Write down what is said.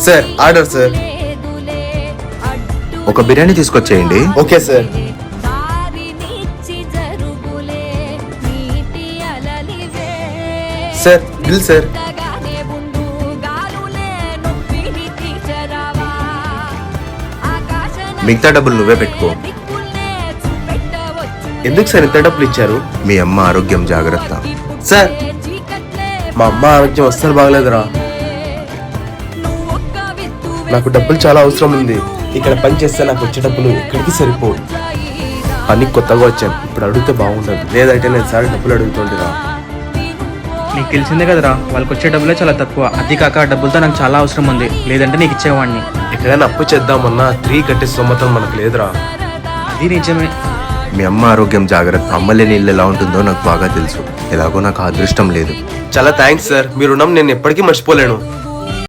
Sir order sir. ఒక బిర్యానీ తీసుకొచ్చేయండి. Okay sir. Sir bill sir. మిగతా డబ్బులు నువ్వే పెట్టుకో. ఎందుకు సార్ ఇంత డబ్బులు ఇచ్చారు? మీ అమ్మ ఆరోగ్యం జాగ్రత్త. సార్ మా అమ్మ ఆరోగ్యం అస్సలు బాగలేదురా. నాకు డబ్బులు చాలా అవసరం ఉంది. ఇక్కడ పని చేస్తే నాకు వచ్చే డబ్బులు ఇక్కడికి సరిపోవు. పని కొత్తగా వచ్చాను, ఇప్పుడు అడిగితే బాగుండదు. లేదంటే నేను సార్ డబ్బులు అడుగుతుంటేరా. నీకు తెలిసిందే కదరా, వాళ్ళకి వచ్చే డబ్బులే చాలా తక్కువ. అది కాక ఆ డబ్బులతో నాకు చాలా అవసరం ఉంది, లేదంటే నీకు ఇచ్చేవాడిని. ఎక్కడైనా అప్పు చేద్దామన్నా 3 కట్టే స్తోమతం మనకు లేదురా. అది నిజమే. మీ అమ్మ ఆరోగ్యం జాగ్రత్త. అమ్మ లేని ఇల్లు ఎలా ఉంటుందో నాకు బాగా తెలుసు. ఎలాగో నాకు అదృష్టం లేదు. చాలా థ్యాంక్స్ సార్. మీ రుణం నేను ఎప్పటికీ మర్చిపోలేను.